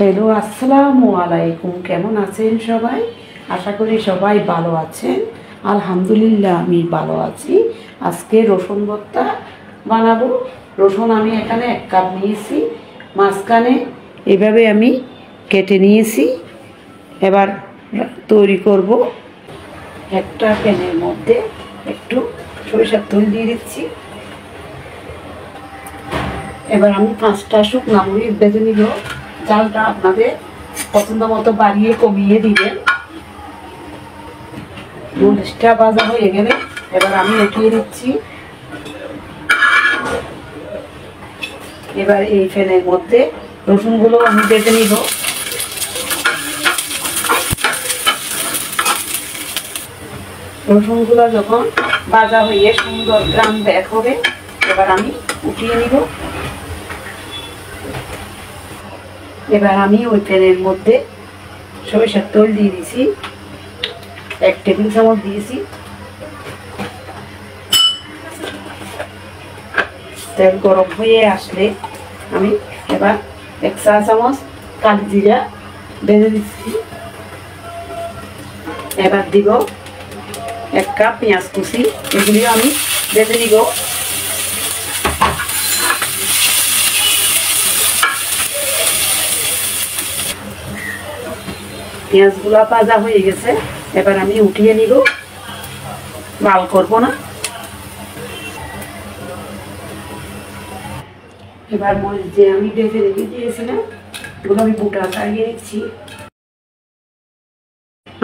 Hello, আসসালামু আলাইকুম। কেমন আছেন সবাই? আশা করি সবাই ভালো আছেন। আলহামদুলিল্লাহ আমি ভালো আছি। আজকে রসুন ভর্তা বানাবো। রসুন আমি এখানে 1 কাপ নিয়েছি, মাঝখানে এভাবে আমি কেটে নিয়েছি। এবার তৈরি করব। একটা প্যানের মধ্যে একটু সরিষার তেল দিয়ে দিচ্ছি। এবার আমি 5টা শুকনা মরিচ বেজে নিব। চালটা আপনাদের পছন্দ মতো বাড়িয়ে কমিয়ে দিবেন। মরিচটা ভাজা হয়ে গেলে এবার আমি উঠিয়ে দিচ্ছি। এবার এই ফ্যানের মধ্যে রসুনগুলো আমি বেজে নিব। রসুনগুলো যখন ভাজা হয়ে সুন্দর গ্রাম বের হবে, এবার আমি উঠিয়ে নিব। এবার আমি ওই প্যানের মধ্যে সরিষার তেল দিয়ে দিয়েছি, 1 টেবিল চামচ দিয়েছি। তেল গরম হয়ে আসলে আমি এবার 1 চা চামচ কালি জিরা ভেজে দিচ্ছি। এবার দিব 1 কাপ পেঁয়াজ কুচি, এগুলিও আমি ভেজে দিব। পেঁয়াজগুলো ভাজা হয়ে গেছে, এবার আমি উঠিয়ে নিব, লাল করব না। এবার মরিচ যে আমি ভেজে রেখে দিয়েছিলাম এগুলো আমি বুটা ছাড়িয়ে দিচ্ছি।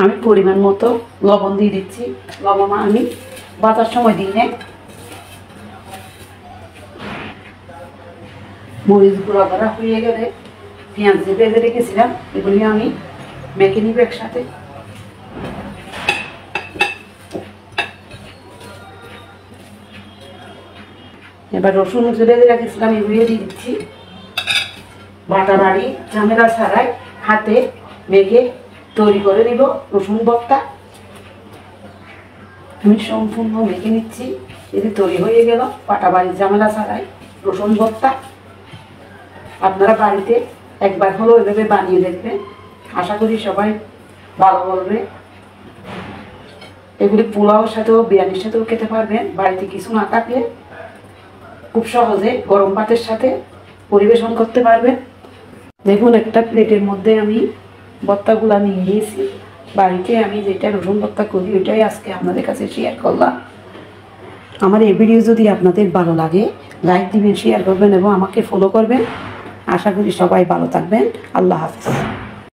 আমি পরিমাণ মতো লবণ দিয়ে দিচ্ছি। লবণ আমি বাটার সময় দিই না। মরিচ গুঁড়া করা হয়ে গেলে পেঁয়াজ যে ভেজে রেখেছিলাম এগুলি আমি মেখে নিব একসাথে। এবার রসুন যে ভেজে রেখেছিলাম এগুলি দিয়ে দিচ্ছি। বাটা বাড়ি ঝামেলা ছাড়াই হাতে মেখে তৈরি করে নিব রসুন ভর্তা। আমি সম্পূর্ণ মেখে নিচ্ছি। এটি তৈরি হয়ে গেল বাটা বাড়ি ঝামেলা ছাড়াই রসুন ভর্তা। আপনারা বাড়িতে একবার হলেও এভাবে বানিয়ে দেখবেন। আশা করি সবাই ভালো বলবে। এগুলি পোলাওর সাথেও বিরিয়ানির সাথেও খেতে পারবেন। বাড়িতে কিছু না থাকলে খুব সহজে গরম ভাতের সাথে পরিবেশন করতে পারবেন। দেখুন, একটা প্লেটের মধ্যে আমি ভর্তাগুলা নিয়ে নিয়েছি। বাড়িতে আমি যেটা রসুন ভর্তা করি ওইটাই আজকে আপনাদের কাছে শেয়ার করলাম। আমার এই ভিডিও যদি আপনাদের ভালো লাগে লাইক দিবেন, শেয়ার করবেন এবং আমাকে ফলো করবেন। আশা করি সবাই ভালো থাকবেন। আল্লাহ হাফেজ।